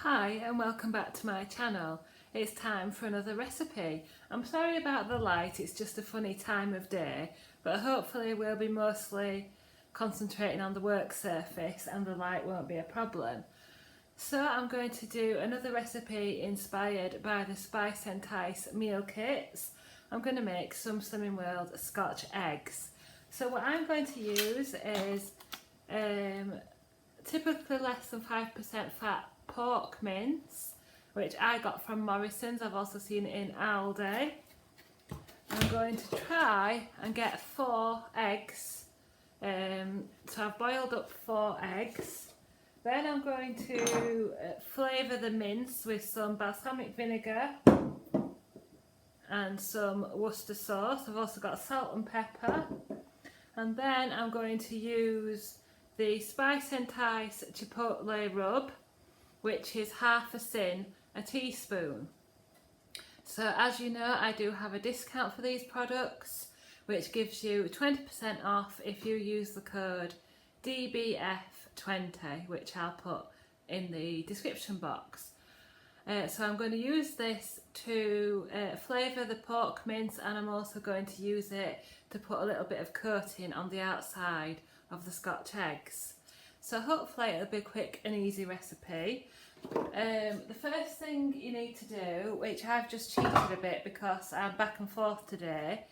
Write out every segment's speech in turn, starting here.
Hi and welcome back to my channel. It's time for another recipe. I'm sorry about the light, it's just a funny time of day, but hopefully we'll be mostly concentrating on the work surface and the light won't be a problem. So I'm going to do another recipe inspired by the Spicentice meal kits. I'm going to make some Slimming World Scotch eggs. So what I'm going to use is typically less than 5% fat pork mince, which I got from Morrison's. I've also seen it in Aldi. I'm going to try and get 4 eggs. So I've boiled up 4 eggs. Then I'm going to flavour the mince with some balsamic vinegar and some Worcester sauce. I've also got salt and pepper. And then I'm going to use the Spicentice Chipotle rub, which is half a teaspoon. So as you know, I do have a discount for these products, which gives you 20% off if you use the code DBF20, which I'll put in the description box. So I'm going to use this to flavour the pork mince, and I'm also going to use it to put a little bit of coating on the outside of the Scotch eggs. So hopefully it'll be a quick and easy recipe. The first thing you need to do, which I've just cheated a bit because I'm back and forth today,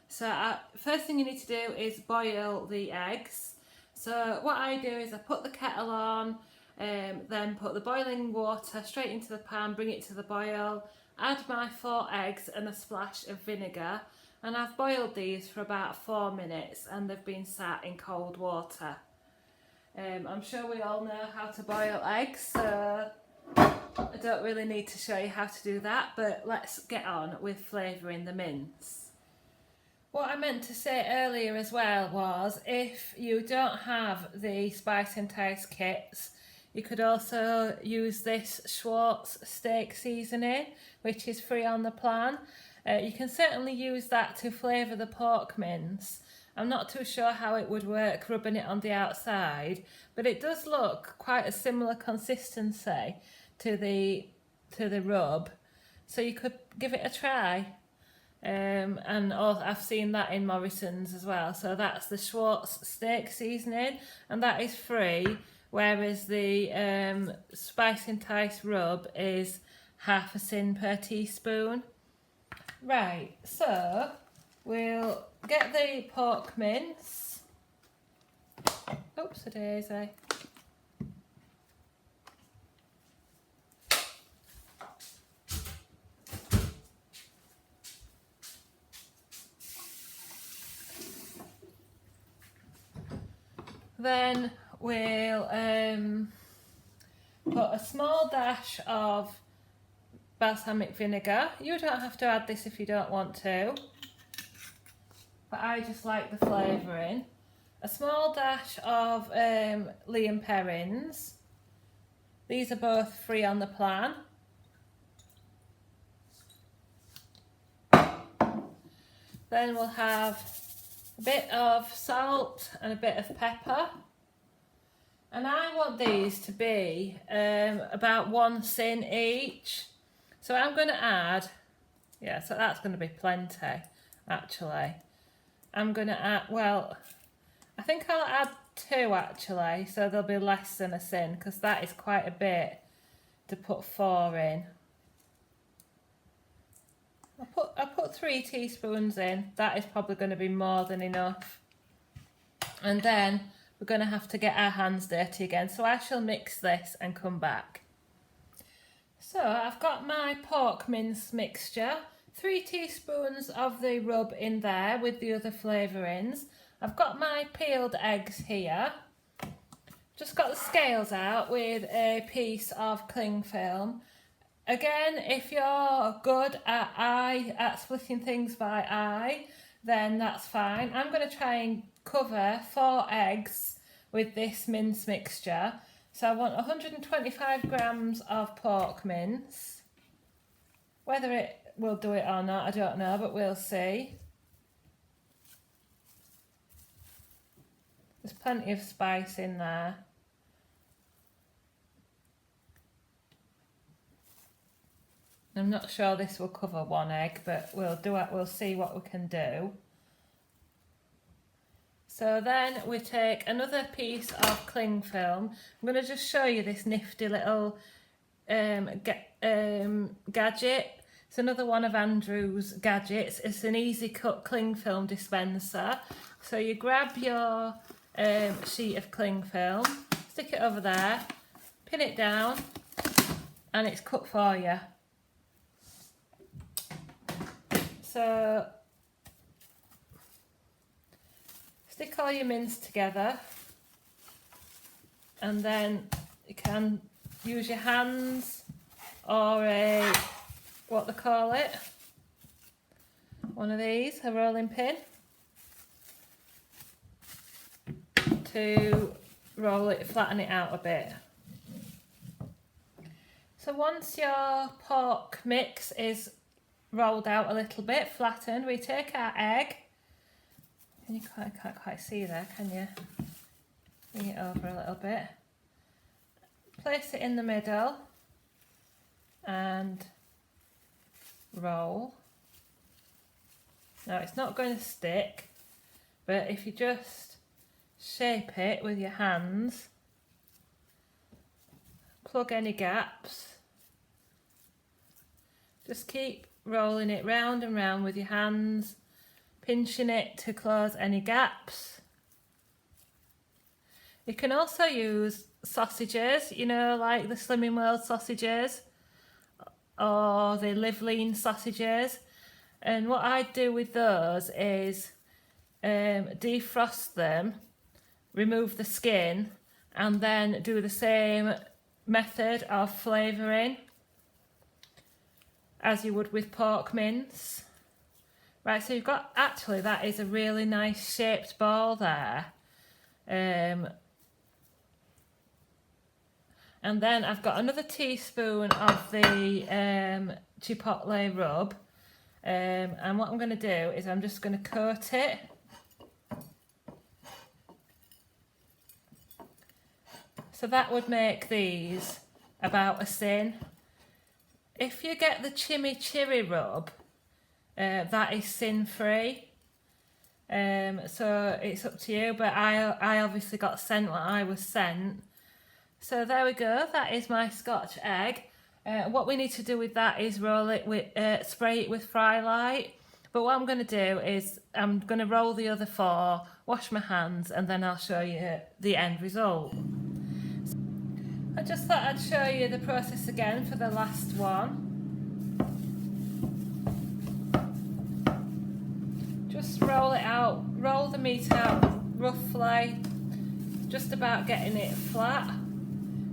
so first thing you need to do is boil the eggs. So what I do is I put the kettle on, then put the boiling water straight into the pan, bring it to the boil, add my 4 eggs and a splash of vinegar, and I've boiled these for about 4 minutes and they've been sat in cold water. I'm sure we all know how to boil eggs, so I don't really need to show you how to do that, but let's get on with flavouring the mince. What I meant to say earlier as well was, if you don't have the Spicentice kits, you could also use this Schwartz steak seasoning, which is free on the plan. You can certainly use that to flavour the pork mince. I'm not too sure how it would work rubbing it on the outside, but it does look quite a similar consistency to the rub, so you could give it a try. And I've seen that in Morrison's as well. So that's the Schwartz steak seasoning, and that is free, whereas the Spicentice rub is half a tin per teaspoon. Right, so we'll get the pork mince. Oops, a daisy. Then we'll put a small dash of balsamic vinegar. You don't have to add this if you don't want to, but I just like the flavouring. A small dash of Lea & Perrins. These are both free on the plan. Then we'll have a bit of salt and a bit of pepper. And I want these to be about 1 tin each. So I'm going to add, so that's going to be plenty actually. I'm going to add, well, I think I'll add 2 actually, so there'll be less than a tin, because that is quite a bit to put 4 in. I put 3 teaspoons in. That is probably going to be more than enough. And then we're going to have to get our hands dirty again, so I shall mix this and come back. So I've got my pork mince mixture, 3 teaspoons of the rub in there with the other flavourings. I've got my peeled eggs here. Just got the scales out with a piece of cling film. Again, if you're good at splitting things by eye, then that's fine. I'm going to try and cover 4 eggs with this mince mixture. So I want 125 grams of pork mince. Whether it will do it or not, I don't know, but we'll see. There's plenty of spice in there. I'm not sure this will cover one egg, but we'll see what we can do. So then we take another piece of cling film. I'm going to just show you this nifty little gadget. It's another one of Andrew's gadgets. It's an easy cut cling film dispenser. So you grab your sheet of cling film, stick it over there, pin it down, and it's cut for you. So stick all your mince together, and then you can use your hands or a, what they call it, one of these, a rolling pin, to roll it, flatten it out a bit. So once your pork mix is rolled out a little bit, flattened, we take our egg. You can't quite see there, can you? Bring it over a little bit. Place it in the middle and roll. Now it's not going to stick, but if you just shape it with your hands, plug any gaps, just keep rolling it round and round with your hands, pinching it to close any gaps. You can also use sausages, you know, like the Slimming World sausages or the Live Lean sausages. And what I do with those is defrost them, remove the skin, and then do the same method of flavouring as you would with pork mince. Right, so you've got, actually that is a really nice shaped ball there. And then I've got another teaspoon of the Chipotle rub. And what I'm going to do is I'm just going to coat it. So that would make these about a sin. If you get the chimichurri rub, that is sin free. So it's up to you, but I obviously got sent what I was sent. So there we go, that is my Scotch egg. What we need to do with that is roll it with, spray it with Fry Light. But what I'm going to do is I'm going to roll the other 4, wash my hands, and then I'll show you the end result. I just thought I'd show you the process again for the last one. Just roll it out, roll the meat out roughly, just about getting it flat.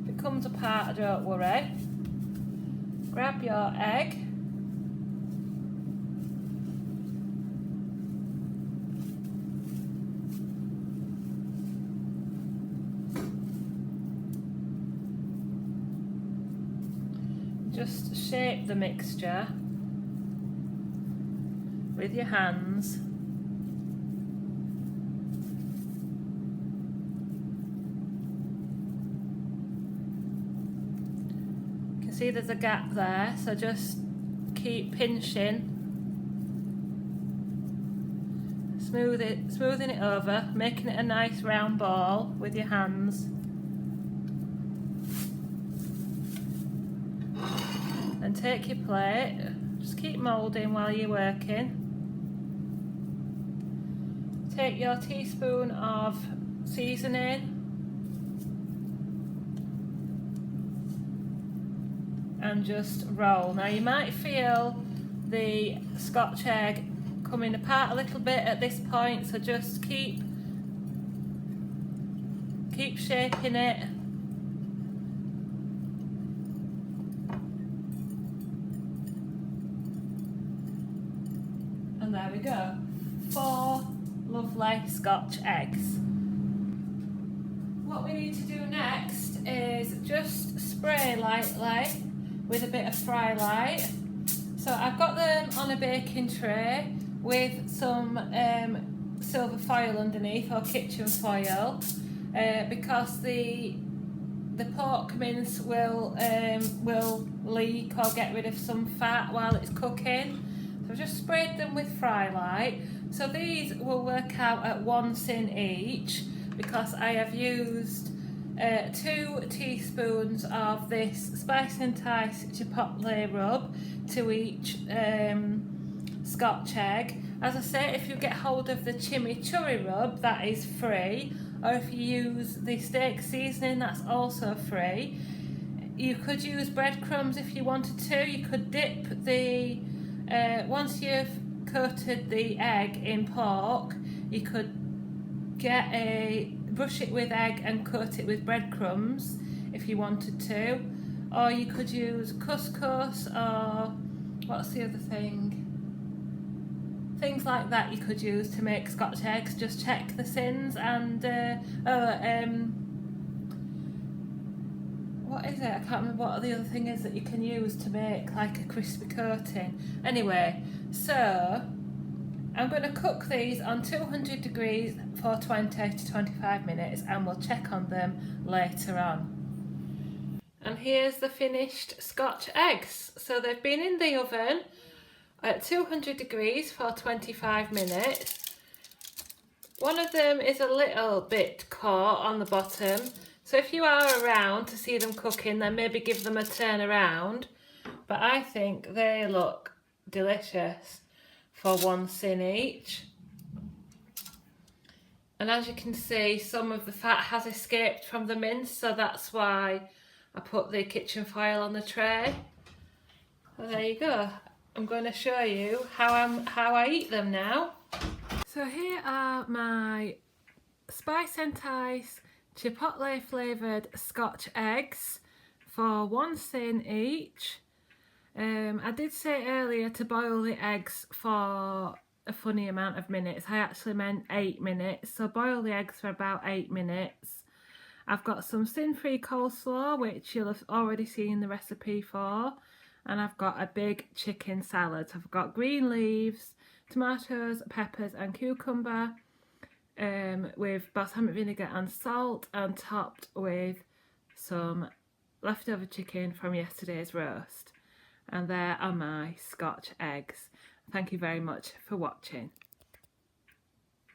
If it comes apart, don't worry. Grab your egg. Just shape the mixture with your hands. You can see there's a gap there, so just keep pinching, smoothing it over, making it a nice round ball with your hands. And take your plate, just keep moulding while you're working. Take your teaspoon of seasoning and just roll. Now you might feel the Scotch egg coming apart a little bit at this point, so just keep shaping it. And there we go, 4 lovely Scotch eggs. What we need to do next is just spray lightly with a bit of Fry Light. So I've got them on a baking tray with some silver foil underneath, or kitchen foil, because the the pork mince will leak or get rid of some fat while it's cooking. So I've just sprayed them with Fry Light. So these will work out at 1 sin each, because I have used 2 teaspoons of this Spicentice Chipotle rub to each Scotch egg. As I say, if you get hold of the chimichurri rub, that is free, or if you use the steak seasoning, that's also free. You could use breadcrumbs if you wanted to. You could dip the once you've coated the egg in pork, you could brush it with egg and coat it with breadcrumbs if you wanted to, or you could use couscous, or what's the other thing? Things like that you could use to make Scotch eggs. Just check the sins and what is it? I can't remember what the other thing is that you can use to make like a crispy coating. Anyway, so I'm going to cook these on 200 degrees for 20 to 25 minutes, and we'll check on them later on. And here's the finished Scotch eggs. So they've been in the oven at 200 degrees for 25 minutes. One of them is a little bit caught on the bottom, so if you are around to see them cooking, then maybe give them a turn around. But I think they look delicious for 1 sin each. And as you can see, some of the fat has escaped from the mince, so that's why I put the kitchen foil on the tray. So there you go. I'm going to show you how I eat them now. So here are my Spicentice Chipotle flavoured Scotch eggs for 1 sin each. I did say earlier to boil the eggs for a funny amount of minutes. I actually meant 8 minutes, so boil the eggs for about 8 minutes. I've got some sin-free coleslaw, which you'll have already seen the recipe for, and I've got a big chicken salad. I've got green leaves, tomatoes, peppers and cucumber, with balsamic vinegar and salt, and topped with some leftover chicken from yesterday's roast. And there are my Scotch eggs. Thank you very much for watching.